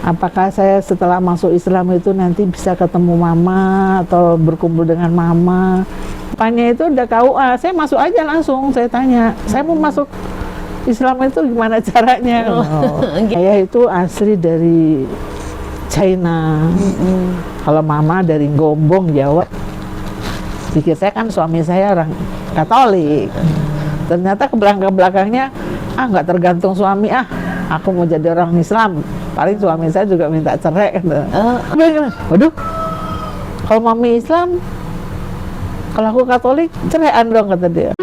apakah saya setelah masuk Islam itu nanti bisa ketemu mama atau berkumpul dengan mama. Bapaknya itu udah KUA, saya masuk aja langsung, saya tanya, saya mau masuk Islam itu gimana caranya? Saya itu asli dari China. Kalau mama dari Gombong, Jawa. Pikir saya kan suami saya orang Katolik. Ternyata ke belakangnya, nggak tergantung suami, aku mau jadi orang Islam. Paling suami saya juga minta cerai. Waduh, kalau mami Islam, kalau aku Katolik, ceraian dong, kata dia.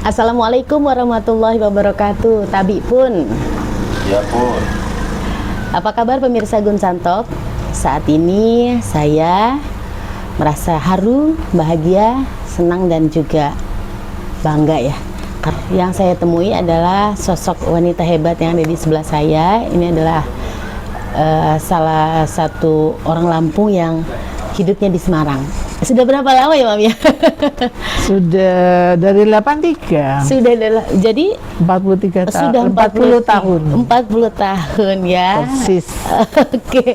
Assalamualaikum warahmatullahi wabarakatuh. Tabi pun. Ya pun. Apa kabar pemirsa Gunsantok? Saat ini saya merasa haru, bahagia, senang dan juga bangga ya. Yang saya temui adalah sosok wanita hebat yang ada di sebelah saya. Ini adalah salah satu orang Lampung yang hidupnya di Semarang. Sudah berapa lama ya, Mam ya? Sudah dari 83. Sudah jadi 43 tahun. Sudah 40 tahun. 40 tahun ya. Persis. Oke.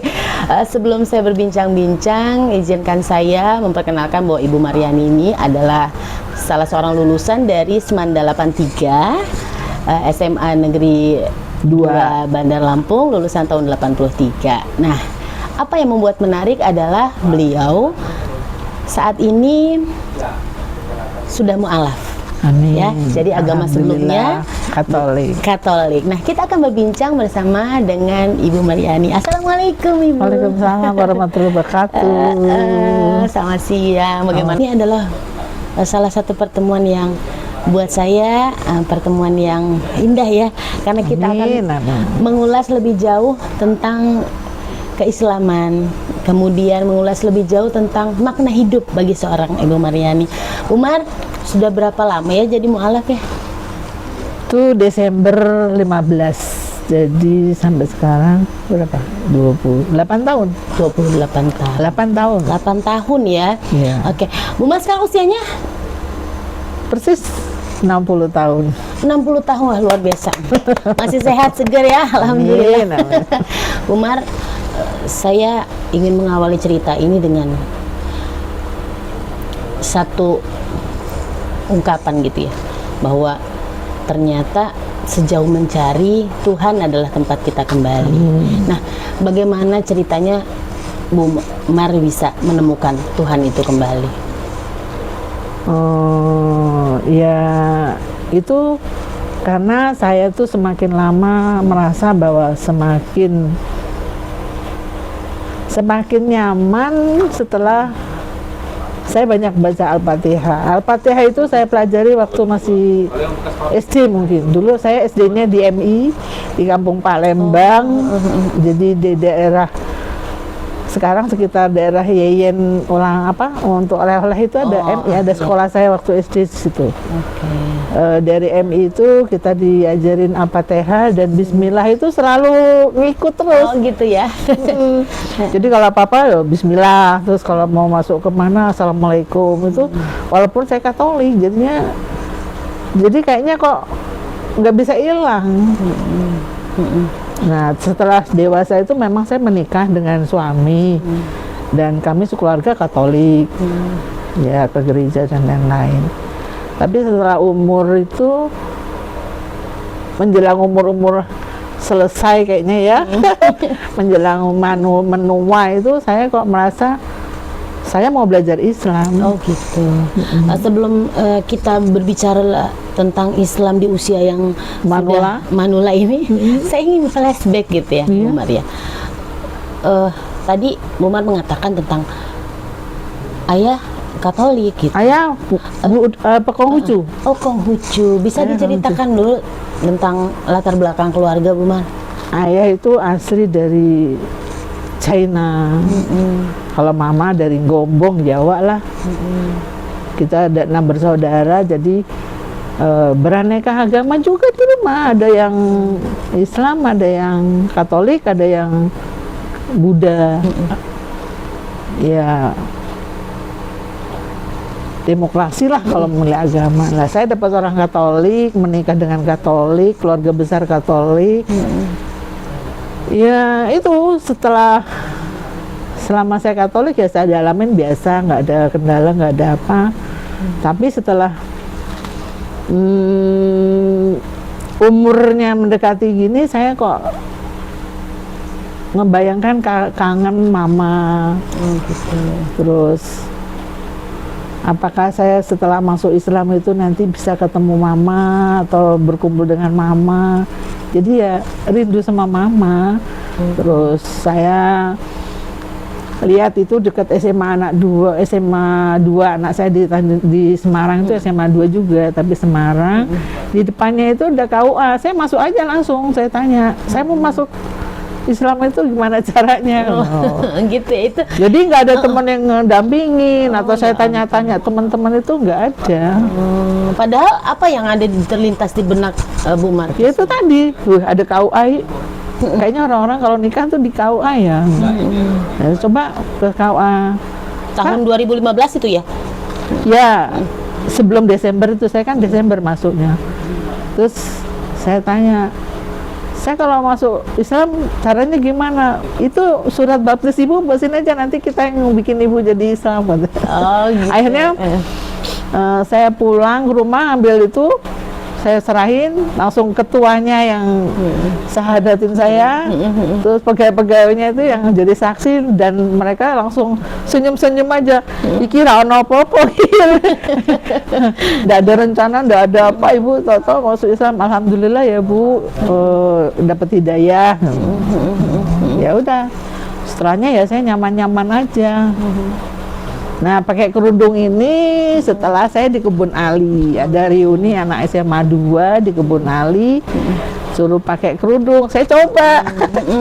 Sebelum saya berbincang-bincang, izinkan saya memperkenalkan bahwa Ibu Mariani ini adalah salah seorang lulusan dari Semanda 83, SMA Negeri 2 Bandar Lampung, lulusan tahun 83. Nah, apa yang membuat menarik adalah beliau saat ini sudah mu'alaf. Amin. Ya, jadi agama sebelumnya Katolik. Nah, kita akan berbincang bersama dengan Ibu Mariani. Assalamualaikum, Ibu. Waalaikumsalam warahmatullahi wabarakatuh. Selamat siang. Bagaimana? Ini adalah salah satu pertemuan yang buat saya pertemuan yang indah ya, karena kita akan mengulas lebih jauh tentang keislaman, kemudian mengulas lebih jauh tentang makna hidup bagi seorang Ibu Mariani. Umar, sudah berapa lama ya jadi mu'alaf ya? Itu Desember 15. Jadi sampai sekarang berapa? 28 tahun. 28 tahun. 8 tahun. 8 tahun ya. Iya. Oke. Bu Mas sekarang usianya? Persis 60 tahun. 60 tahun, wah luar biasa. Masih sehat, segar ya, alhamdulillah. Umar, saya ingin mengawali cerita ini dengan satu ungkapan gitu ya, bahwa ternyata sejauh mencari, Tuhan adalah tempat kita kembali. Nah, bagaimana ceritanya Bu Mar bisa menemukan Tuhan itu kembali? Oh, ya itu karena saya tuh semakin lama merasa bahwa semakin nyaman setelah saya banyak baca Al-Fatihah. Al-Fatihah itu saya pelajari waktu masih SD mungkin. Dulu saya SD-nya di MI, di Kampung Palembang. Jadi di daerah sekarang sekitar daerah Yeyen ulang untuk oleh-oleh itu ada MI, ada sekolah saya waktu SD di situ. Dari MI itu kita diajarin Al-Fatihah dan Bismillah itu selalu ngikut terus. Oh gitu ya. Jadi kalau apa-apa ya Bismillah, terus kalau mau masuk kemana Assalamualaikum itu. Walaupun saya Katolik, jadi kayaknya kok nggak bisa hilang. Nah, setelah dewasa itu memang saya menikah dengan suami dan kami sekeluarga Katolik, ya ke gereja dan lain-lain. Tapi setelah umur itu menjelang umur selesai kayaknya ya, menjelang menua itu saya kok merasa saya mau belajar Islam. Oh gitu. Sebelum kita berbicara tentang Islam di usia yang manula ini, saya ingin flashback gitu ya, Bu Mar ya. Tadi Bu Mar mengatakan tentang ayah Katolik gitu. Ayah Konghucu. Oh Konghucu. Bisa diceritakan dulu tentang latar belakang keluarga Bu Mar? Ayah itu asli dari China. Kalau mama dari Gombong, Jawa lah. Kita ada 6 bersaudara, jadi beraneka agama juga di rumah. Ada yang Islam, ada yang Katolik, ada yang Buddha. Ya, demokrasi lah kalau memilih agama. Nah, saya dapat orang Katolik, menikah dengan Katolik, keluarga besar Katolik. Ya itu selama saya Katolik ya saya dalamin biasa, nggak ada kendala, nggak ada apa. Tapi setelah umurnya mendekati gini, saya kok ngebayangkan kangen mama. Gitu. Terus apakah saya setelah masuk Islam itu nanti bisa ketemu mama atau berkumpul dengan mama. Jadi ya rindu sama mama. Terus saya lihat itu dekat SMA 2 anak saya di Semarang itu SMA 2 juga, tapi Semarang. Di depannya itu udah KUA. Saya masuk aja langsung, saya tanya, saya mau masuk Islam itu gimana caranya? Gitu itu. Jadi nggak ada teman yang ngedampingin atau saya tanya-tanya teman-teman itu nggak ada. Padahal apa yang ada terlintas di benak Bu Mar? Ya itu tadi, ada KUA. Kayaknya orang-orang kalau nikah tuh di KUA ya. Nah, coba ke KUA. Tahun 2015 itu ya? Ya, sebelum Desember itu, saya kan Desember masuknya. Terus saya tanya, saya kalau masuk Islam caranya gimana? Itu surat baptis ibu buatin aja, nanti kita yang bikin ibu jadi Islam. Oh, gitu. Akhirnya saya pulang ke rumah, ambil itu, saya serahin, langsung ketuanya yang syahadatin saya, terus pegawai-pegawainya itu yang jadi saksi, dan mereka langsung senyum-senyum aja, dikira ono apa-apa. Nggak ada rencana, nggak ada apa, ibu tahu-tahu masuk Islam, alhamdulillah ya bu, dapat hidayah. Ya udah, setelahnya ya saya nyaman-nyaman aja. Nah, pakai kerudung ini setelah saya di Kebun Ali, ada reuni anak SMA 2 di Kebun Ali, suruh pakai kerudung, saya coba.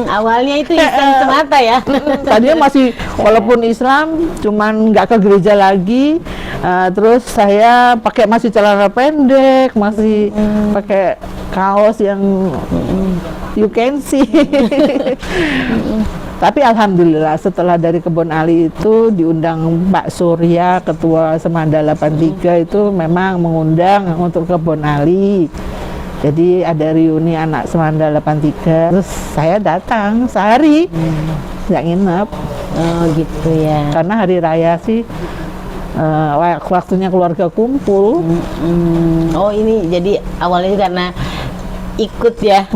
Awalnya itu Islam semata ya. Tadinya masih, walaupun Islam, cuman nggak ke gereja lagi. Terus saya masih celana pendek, masih pakai kaos yang you can see. Tapi alhamdulillah setelah dari Kebun Ali itu diundang Pak Surya, ketua Semanda 83 itu memang mengundang untuk Kebun Ali. Jadi ada reuni anak Semanda 83. Terus saya datang sehari, nggak nginep. Oh gitu ya. Karena hari raya sih waktunya keluarga kumpul. Oh ini jadi awalnya karena ikut ya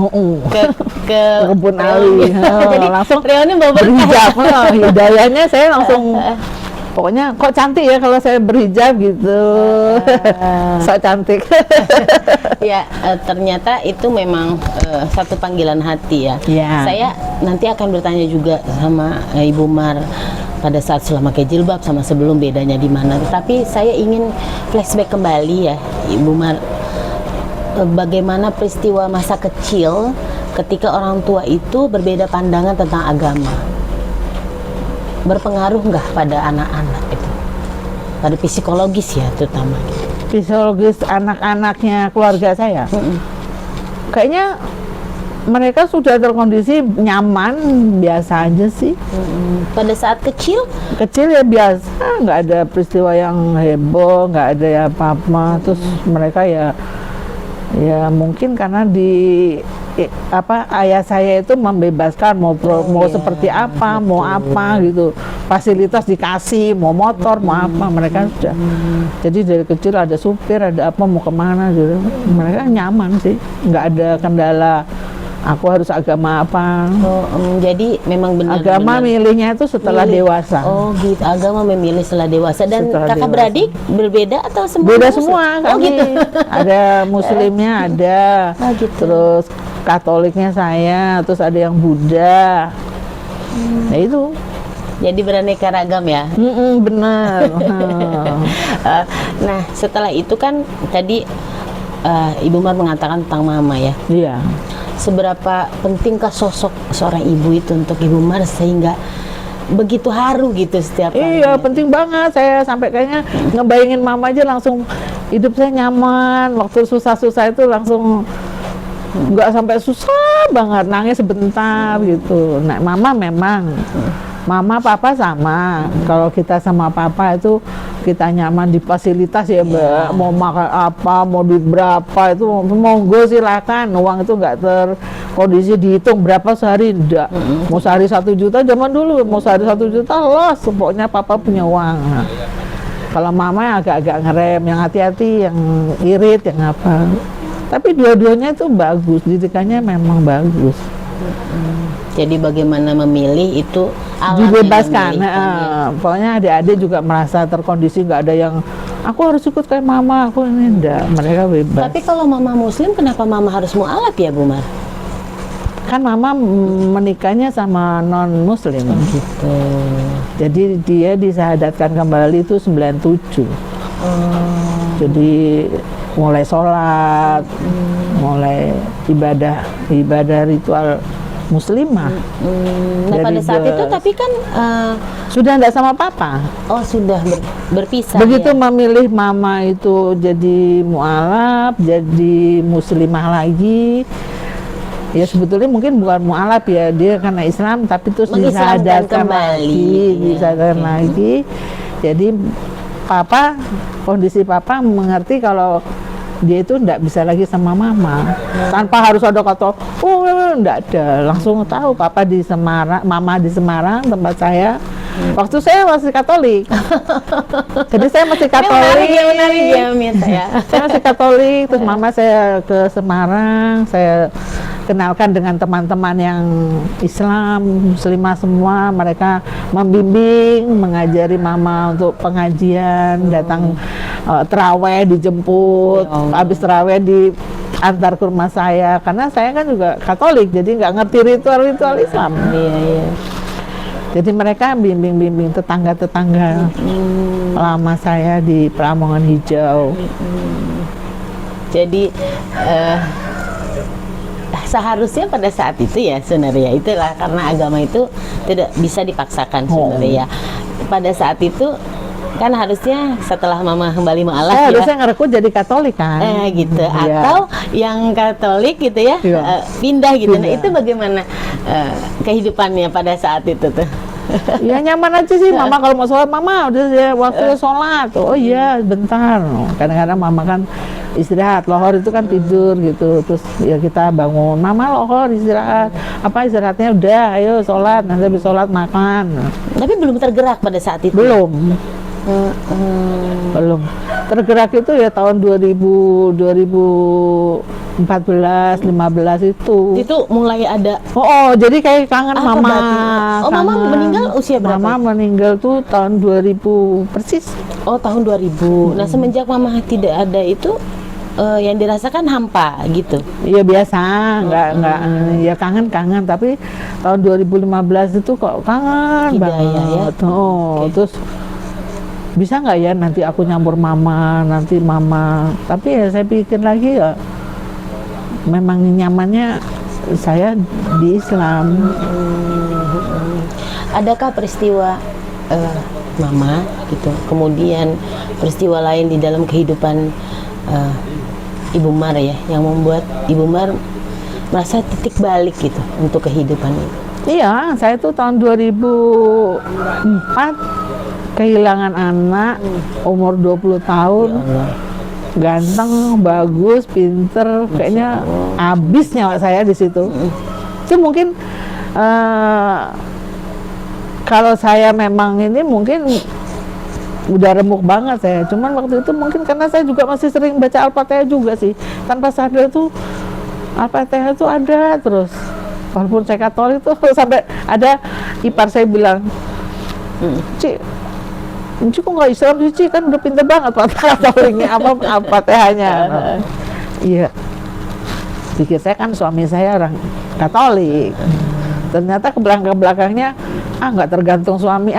ke Kebun Ali. Jadi langsung reuni bawa berhijab. Hidayahnya saya langsung pokoknya kok cantik ya kalau saya berhijab gitu. So cantik. Ya ternyata itu memang satu panggilan hati ya. Saya nanti akan bertanya juga sama Ibu Mar pada saat selama pakai jilbab sama sebelum bedanya di mana. Tapi saya ingin flashback kembali ya Ibu Mar, bagaimana peristiwa masa kecil ketika orang tua itu berbeda pandangan tentang agama, berpengaruh nggak pada anak-anak itu, pada psikologis ya terutama? Psikologis anak-anaknya keluarga saya, kayaknya mereka sudah terkondisi nyaman, biasa aja sih. Pada saat kecil ya biasa, nggak ada peristiwa yang heboh, nggak ada ya apa-apa. Terus mereka ya mungkin karena ayah saya itu membebaskan mau seperti apa, mau apa gitu, fasilitas dikasih, mau motor, mau apa, mereka sudah. Jadi dari kecil ada supir, ada apa, mau kemana gitu, mereka nyaman sih, nggak ada kendala. Aku harus agama apa? Jadi memang benar. Agama milihnya itu setelah dewasa. Oh gitu, agama memilih setelah dewasa. Dan setelah kakak dewasa. Beradik berbeda atau semua? Beda semua. Oh gitu. Ada Muslimnya ada, gitu. Terus Katoliknya saya, terus ada yang Buddha. Nah itu. Jadi beraneka ragam ya. Benar. Nah setelah itu kan tadi Ibu Mar mengatakan tentang mama ya. Iya. Seberapa pentingkah sosok seorang ibu itu untuk Ibu Mar sehingga begitu haru gitu setiap hari? Iya, penting banget. Saya sampai kayaknya ngebayangin mama aja langsung hidup saya nyaman. Waktu susah-susah itu langsung nggak sampai susah banget, nangis sebentar gitu. Nah, mama memang Mama papa sama. Kalau kita sama papa itu kita nyaman di fasilitas ya Mbak. Mau makan apa, mau duit berapa itu monggo silakan. Uang itu nggak terkondisi dihitung berapa sehari, enggak. Mau sehari 1 juta zaman dulu, mau sehari 1 juta los. Pokoknya papa punya uang. Nah, kalau mama agak-agak ngerem, yang hati-hati, yang irit, yang apa. Tapi dua-duanya itu bagus, didikannya memang bagus. Jadi bagaimana memilih itu alam yang Dibebaskan. memilihkan, ya. Pokoknya adik-adik juga merasa terkondisi, nggak ada yang aku harus ikut kayak mama, aku ini enggak. Mereka bebas. Tapi kalau mama muslim, kenapa mama harus mualaf ya Bu Mar? Kan mama menikahnya sama non muslim. Gitu. Jadi dia disahadatkan kembali itu 97. Jadi mulai sholat, mulai ibadah ritual muslimah. Nah Dari pada saat itu bes. tapi kan Sudah enggak sama papa. oh sudah berpisah. Begitu ya? memilih mama itu jadi mualaf, jadi muslimah lagi. Ya sebetulnya mungkin bukan mualaf ya, dia karena Islam tapi terus Mengislamkan disadarkan kembali. lagi, Ya, disadarkan oke. lagi. Jadi kondisi papa mengerti kalau dia itu enggak bisa lagi sama mama. Tanpa harus ada kata, oh enggak ada. Langsung tahu papa di Semarang, mama di Semarang tempat saya. Waktu saya masih Katolik. Jadi saya masih Katolik. Menarik ya Mirta ya. Saya masih Katolik, terus mama saya ke Semarang, saya kenalkan dengan teman-teman yang Islam, muslimah semua, mereka membimbing, mengajari mama untuk pengajian, datang terawih dijemput, Ya Allah. habis terawih diantar ke rumah saya, karena saya kan juga Katolik, jadi nggak ngerti ritual-ritual Islam. Iya iya. Jadi mereka bimbing-bimbing tetangga-tetangga lama saya di Pramongan Hijau. Jadi seharusnya pada saat itu ya sebenarnya itulah karena agama itu tidak bisa dipaksakan sebenarnya ya. Pada saat itu kan harusnya setelah mama kembali mualaf Saya ya. harusnya ngerekut jadi Katolik kan. Gitu Iya. atau yang Katolik gitu ya Iya. pindah gitu. Nah Pindah. itu bagaimana kehidupannya pada saat itu tuh? Ya nyaman aja sih, mama kalau mau sholat, mama udah ya, waktunya sholat. Oh iya, bentar. Kadang-kadang mama kan istirahat, lohor itu kan tidur gitu. Terus ya kita bangun, mama lohor istirahat. Apa istirahatnya udah, ayo sholat, nanti habis sholat makan. Tapi belum tergerak pada saat itu. Belum, belum. Tergerak itu ya tahun 2014, 15 itu. Itu mulai ada Jadi kayak kangen apa mama. berarti? Oh, mama kangen. meninggal usia berapa? Mama meninggal tuh tahun 2000 persis. oh tahun 2000. Nah semenjak mama tidak ada itu yang dirasakan hampa gitu. Iya biasa, nggak ya kangen, tapi tahun 2015 itu kok kangen Hidayah, banget. ya. Oke. Terus bisa nggak ya nanti aku nyampur mama, nanti mama. Tapi ya saya pikir lagi ya, memang nyamannya saya di Islam. Adakah peristiwa mama gitu, kemudian peristiwa lain di dalam kehidupan Ibu Mar ya, yang membuat Ibu Mar merasa titik balik gitu untuk kehidupan ini? Iya, saya tuh tahun 2004 kehilangan anak umur 20 tahun. Ganteng, bagus, pinter, kayaknya habis nyawa saya di situ. Itu mungkin kalau saya memang ini mungkin udah remuk banget saya. Cuman waktu itu mungkin karena saya juga masih sering baca Al-Fatihah juga sih. Tanpa sadar tuh Al-Fatihah tuh ada terus. Walaupun saya Katolik tuh sampai ada ipar saya bilang, Cik kok nggak Islam sih, Cik? Kan udah pinter banget Katoliknya, apa Al-Fatihahnya. Iya. Pikir saya kan suami saya orang Katolik. Ternyata ke belakangnya, nggak tergantung suami,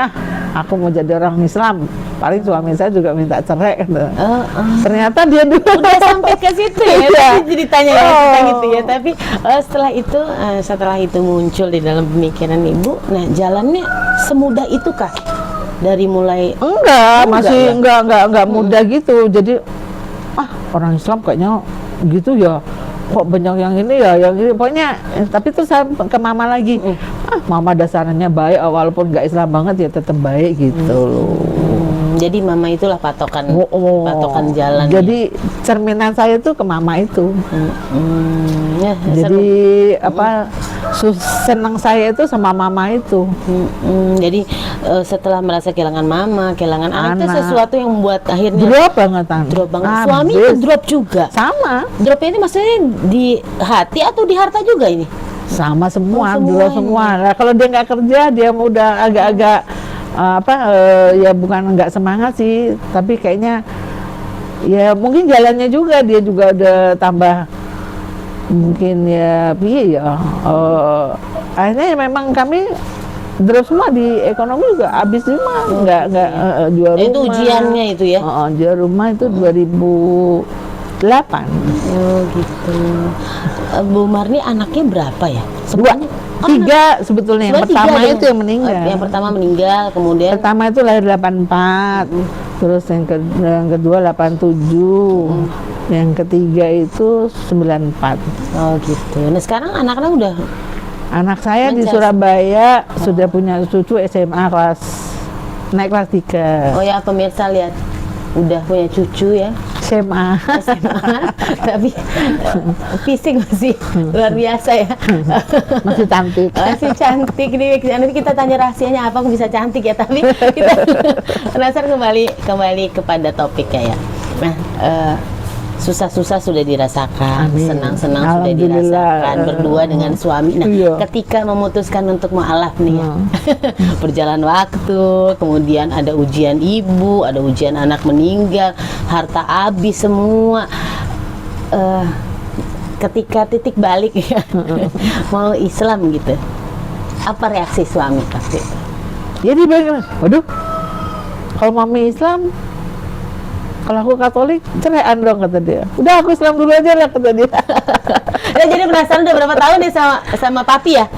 aku mau jadi orang Islam. Paling suami saya juga minta cerai. Ternyata dia dulu Udah sampai ke situ ya, Iya. tadi ceritanya ya, cerita gitu ya. Tapi setelah itu muncul di dalam pemikiran Ibu, nah jalannya semudah itu kah? Dari mulai enggak mudah gitu. Jadi orang Islam kayaknya gitu ya. kok banyak yang ini ya, yang ini pokoknya. Tapi terus saya ke mama lagi, mama dasarnya baik, walaupun nggak Islam banget ya tetap baik gitu loh. Jadi mama itulah patokan patokan jalan. Jadi cerminan saya tuh ke mama itu. Ya, Jadi senang saya itu sama mama itu. Jadi setelah merasa kehilangan mama, kehilangan anak, itu Anak. sesuatu yang membuat akhirnya Drop banget, Tan. drop banget. Habis. Suami itu drop juga. Sama. Dropnya ini maksudnya di hati atau di harta juga ini? Sama semua, Oh, drop semuanya. semua. Nah, kalau dia nggak kerja, dia udah agak-agak ya bukan nggak semangat sih, tapi kayaknya ya mungkin jalannya juga dia juga udah tambah mungkin ya piye ya. Akhirnya memang kami drop semua di ekonomi juga habis semua, nggak jual rumah. Itu ujiannya itu ya? Jual rumah itu 2008. Oh gitu. Bu Marni anaknya berapa ya? Dua, tiga sebetulnya. Yang Sebenarnya pertama tiga itu yang meninggal. Yang pertama meninggal, kemudian Pertama itu lahir 84, terus yang kedua 87, yang ketiga itu 94. oh gitu. Nah sekarang anak-anak udah Anak saya di Mencas. Surabaya sudah punya cucu SMA naik kelas 3. oh ya pemirsa lihat udah punya cucu ya. SMA. SMA, tapi fisik masih luar biasa ya. Masih cantik. Masih cantik nih. Nanti kita tanya rahasianya apa kok bisa cantik ya. Tapi kita penasaran kembali kepada topiknya ya. Nah, susah-susah sudah dirasakan, Amin. senang-senang sudah Alhamdulillah. dirasakan berdua dengan suami. Nah, Iya. ketika memutuskan untuk mualaf nih ya, berjalan waktu, kemudian ada ujian ibu, ada ujian anak meninggal, harta habis semua. Ketika titik balik ya, mau Islam gitu, apa reaksi suami pasti? Jadi bagaimana? Waduh, kalau mami Islam, kalau aku Katolik, ceraian dong kata dia. Udah aku Islam dulu aja lah kata dia. Ya, jadi penasaran udah berapa tahun nih sama papi ya?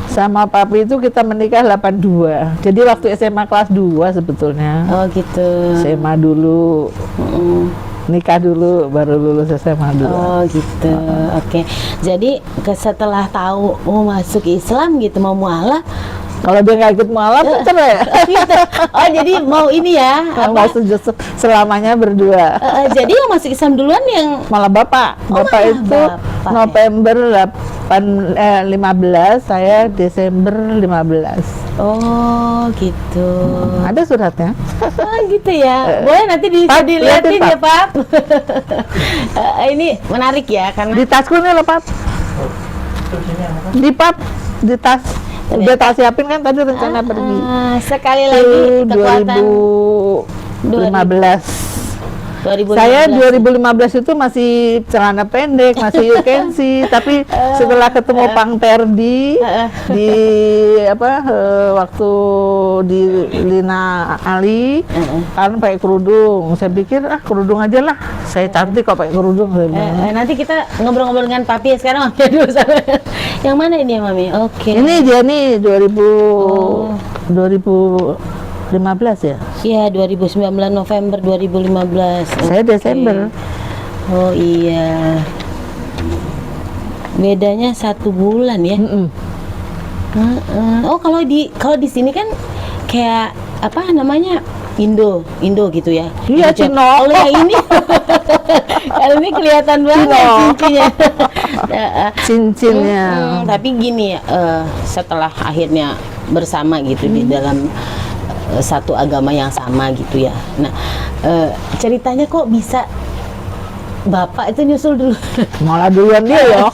Sama papi itu kita menikah 82. Jadi waktu SMA kelas 2 sebetulnya. Oh gitu. SMA dulu, Mm. nikah dulu, baru lulus SMA dulu. Oh gitu. Oke. Jadi setelah tahu mau masuk Islam gitu, mau mualaf, Kalau dia nggak ikut mualaf, cerai. gitu. Oh jadi mau ini ya? Nggak selamanya berdua. Jadi yang masuk Islam duluan yang Malah bapak malah itu bapak, November 15, saya Desember 15. oh gitu. Ada suratnya. Oh gitu ya. Boleh nanti Pap, dilihatin liatin, ya Pap. Ini menarik ya karena Di tasku nih loh, Pap. Di Pap, di tas. Udah tak siapin kan tadi rencana pergi. sekali lagi Itu kekuatan 2015. 2015. Saya 2015 itu masih celana pendek, masih you can see, tapi setelah ketemu Pang Terdi di waktu di Lina Ali kan pakai kerudung. Saya pikir kerudung aja lah. Saya cantik kok pakai kerudung. Saya bilang. Nanti kita ngobrol-ngobrol dengan papi ya. Sekarang Mami dulu sama. Yang mana ini ya Mami? Oke. Ini dia nih 2015 ya. Iya 2019 November 2015. Saya Desember. Oh iya. Bedanya 1 bulan ya. Mm-mm. Oh kalau di sini kan kayak apa namanya Indo gitu ya. Iya, Indo. Cino. Kalau yang ini kalau ini kelihatan banget Cino. cincinnya. Cincinnya. Tapi gini ya, setelah akhirnya bersama gitu di dalam satu agama yang sama gitu ya. Nah, ceritanya kok bisa bapak itu nyusul dulu? Malah duluan dia loh.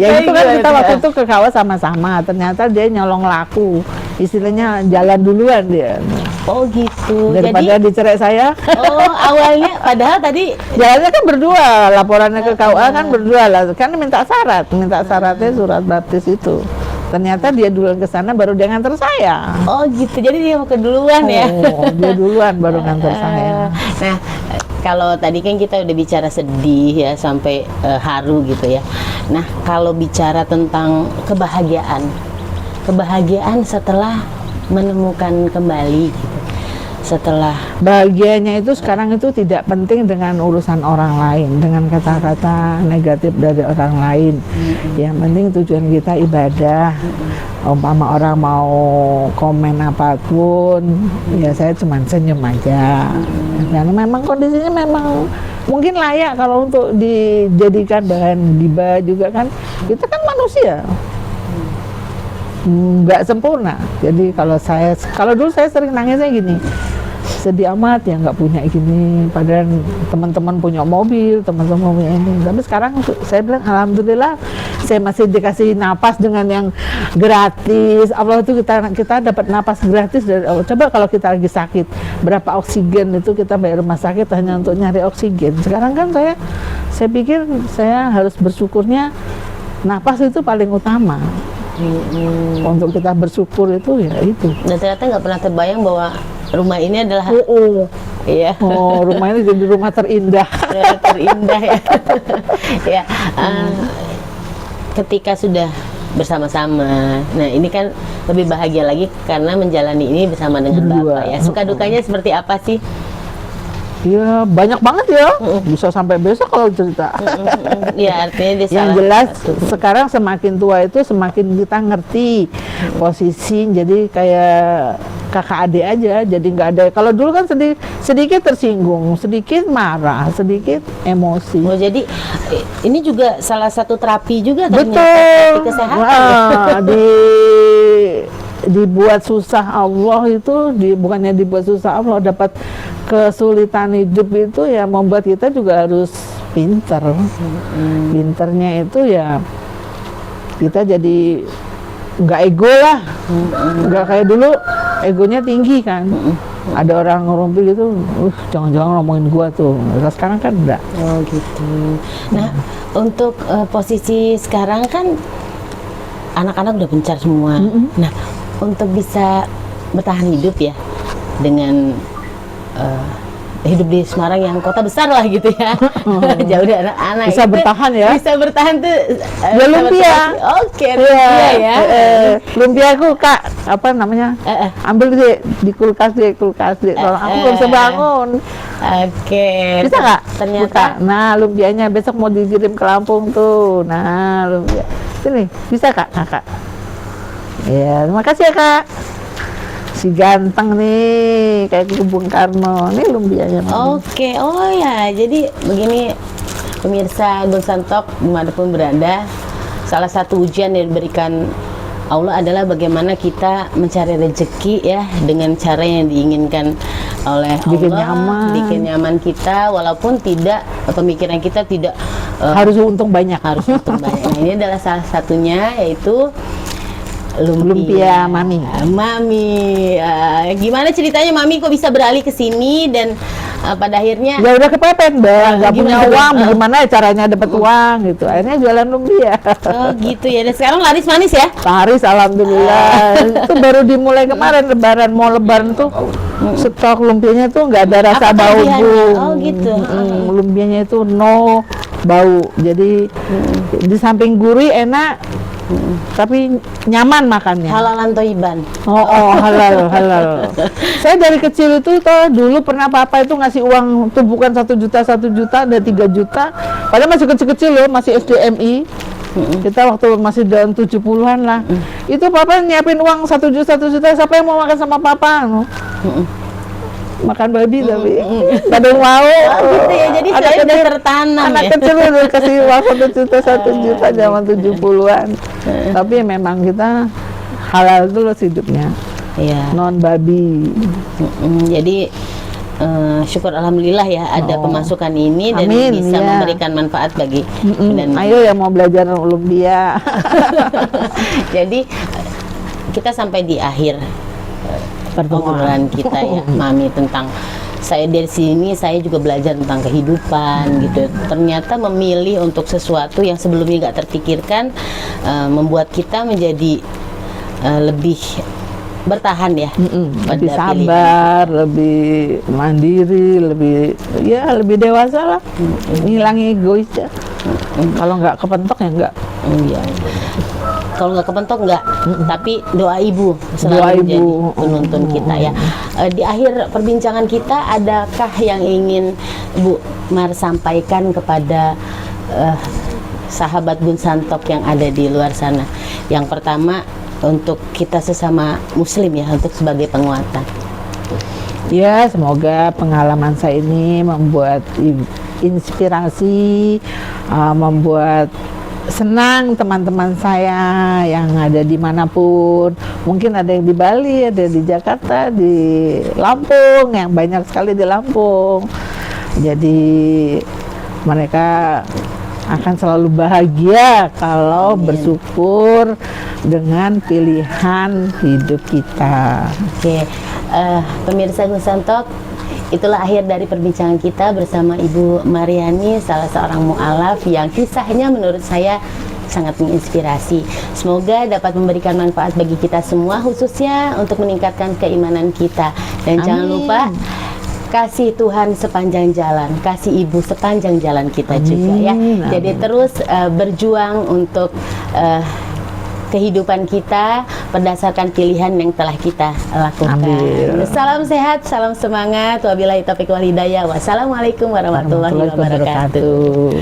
Ya itu kan kita waktu itu. itu ke kawah sama-sama. Ternyata dia nyolong laku. Istilahnya jalan duluan dia. Oh gitu. Daripada Jadi dicerai saya, awalnya padahal tadi jalannya kan berdua. Laporannya ke KUA kan berdua lah. Kan minta syaratnya surat baptis itu. Ternyata dia duluan ke sana, baru dia nganter saya. oh gitu. Jadi dia mau keduluan ya. Oh, dia duluan baru nganter saya. Nah, kalau tadi kan kita udah bicara sedih ya sampai haru gitu ya. Nah, kalau bicara tentang kebahagiaan setelah menemukan kembali gitu. setelah Bahagianya itu sekarang itu tidak penting dengan urusan orang lain, dengan kata-kata negatif dari orang lain. Yang penting tujuan kita ibadah. Umpama orang mau komen apapun, ya saya cuma senyum aja. Karena memang kondisinya memang mungkin layak kalau untuk dijadikan bahan gibah juga kan. Kita kan manusia. Nggak sempurna. Jadi kalau dulu saya sering nangisnya gini, sedih amat ya nggak punya gini, padahal teman-teman punya mobil, teman-teman punya ini. Tapi sekarang saya bilang alhamdulillah saya masih dikasih napas dengan yang gratis. Allah itu kita dapat napas gratis dari Allah. Coba kalau kita lagi sakit, berapa oksigen itu kita bayar rumah sakit hanya untuk nyari oksigen. Sekarang kan saya pikir saya harus bersyukurnya napas itu paling utama. Untuk kita bersyukur itu ya itu. Dan ternyata nggak pernah terbayang bahwa rumah ini adalah iya. Rumah ini jadi rumah terindah. Terindah ya. Ya, ketika sudah bersama-sama, nah ini kan lebih bahagia lagi karena menjalani ini bersama dengan Berdua. Bapak ya. Suka dukanya seperti apa sih? Ya banyak banget ya, bisa sampai besok kalau cerita. Ya artinya dia Yang salah jelas satu. sekarang semakin tua itu semakin kita ngerti posisi, jadi kayak kakak adik aja, jadi nggak ada. Kalau dulu kan sedikit tersinggung, sedikit marah, sedikit emosi. Oh, jadi ini juga salah satu terapi juga ternyata, Betul. terapi kesehatan. Nah, dibuat susah Allah itu, bukannya dibuat susah Allah, dapat kesulitan hidup itu ya membuat kita juga harus pinter. Pinternya itu ya kita jadi nggak ego lah, nggak kayak dulu egonya tinggi kan. Ada orang ngerumpi gitu, jangan-jangan ngomongin gua tuh. Nah, sekarang kan enggak. Oh gitu. Nah untuk posisi sekarang kan anak-anak udah bencar semua. Nah untuk bisa bertahan hidup ya dengan hidup di Semarang yang kota besar lah gitu ya, jauh dari anak-anak Bisa itu bertahan ya. bisa bertahan tuh Ya lumpia. Oke, lumpia ya. Lumpia aku Kak, apa namanya? Ambil di kulkas deh. Kalau aku nggak bisa bangun. Oke. Bisa nggak? Ternyata Buka. Nah, lumpianya besok mau dikirim ke Lampung tuh. Nah, lumpia. Sini, bisa Kak, Kakak. Ya, terima kasih ya Kak. Si ganteng nih, kayak Bung Karno. Ini lumpianya. oke, oh ya, jadi begini pemirsa Gonsan Talk dimanapun berada, salah satu ujian yang diberikan Allah adalah bagaimana kita mencari rezeki ya dengan cara yang diinginkan oleh Allah, Bikin nyaman. bikin nyaman kita, walaupun tidak pemikiran kita tidak Harus untung banyak. harus untung banyak. Nah, ini adalah salah satunya yaitu Lumpia Mami. Mami, gimana ceritanya Mami kok bisa beralih ke sini dan pada akhirnya Ya udah kepepet Bang, nggak punya gimana tuh? uang, gimana ya caranya dapat uang gitu. Akhirnya jualan lumpia. oh gitu ya. Dan sekarang laris manis ya? Laris alhamdulillah. Itu baru dimulai kemarin lebaran, mau lebaran tuh stok lumpianya tuh nggak ada rasa Apa bau kelebihannya? Bu. Oh, gitu. Lumpianya itu no bau. Jadi di samping gurih enak, tapi nyaman makannya. Halalan toiban. Oh, halal. Saya dari kecil itu toh dulu pernah papa itu ngasih uang tumpukan 1 juta, ada 3 juta. Padahal masih kecil-kecil loh, masih SDMI. Kita waktu masih dalam 70-an lah. Itu papa nyiapin uang 1 juta, siapa yang mau makan sama papa? Makan babi tapi kadang mau. Gitu ya. Jadi Anak saya sudah kecil- tertanam Anak ya. kecil udah kasih uang 1 juta zaman 70-an. Tapi memang kita halal dulu hidupnya, Iya. non babi. Jadi syukur alhamdulillah ya ada pemasukan ini dan Amin, bisa ya. memberikan manfaat bagi dan Ayo yang mau belajar lumpia. jadi kita sampai di akhir obrolan kita ya Mami tentang saya dari sini saya juga belajar tentang kehidupan gitu. Ternyata memilih untuk sesuatu yang sebelumnya nggak terpikirkan membuat kita menjadi lebih bertahan ya pada Lebih pilihan. sabar, lebih mandiri, lebih dewasa lah. Ngilangi egois ya. Kalau nggak kepentok ya nggak. Iya. Kalau nggak kepentok nggak, tapi doa ibu selalu Doa menjadi ibu. penuntun kita ya. Di akhir perbincangan kita, adakah yang ingin Bu Mar sampaikan kepada sahabat Bun Santok yang ada di luar sana? Yang pertama untuk kita sesama Muslim ya, untuk sebagai penguatan. Ya, semoga pengalaman saya ini membuat inspirasi, membuat senang teman-teman saya yang ada dimanapun. Mungkin ada yang di Bali, ada di Jakarta, di Lampung, yang banyak sekali di Lampung. Jadi mereka akan selalu bahagia kalau bersyukur dengan pilihan hidup kita. Oke, pemirsa Bun Santok, itulah akhir dari perbincangan kita bersama Ibu Maryani, salah seorang mu'alaf yang kisahnya menurut saya sangat menginspirasi. Semoga dapat memberikan manfaat bagi kita semua, khususnya untuk meningkatkan keimanan kita. Dan jangan lupa, kasih Tuhan sepanjang jalan, kasih Ibu sepanjang jalan kita juga ya. Jadi terus berjuang untuk kehidupan kita berdasarkan pilihan yang telah kita lakukan. Amin. Salam sehat, salam semangat. Wabillahi taufiq wal hidayah. Wassalamualaikum warahmatullahi wabarakatuh.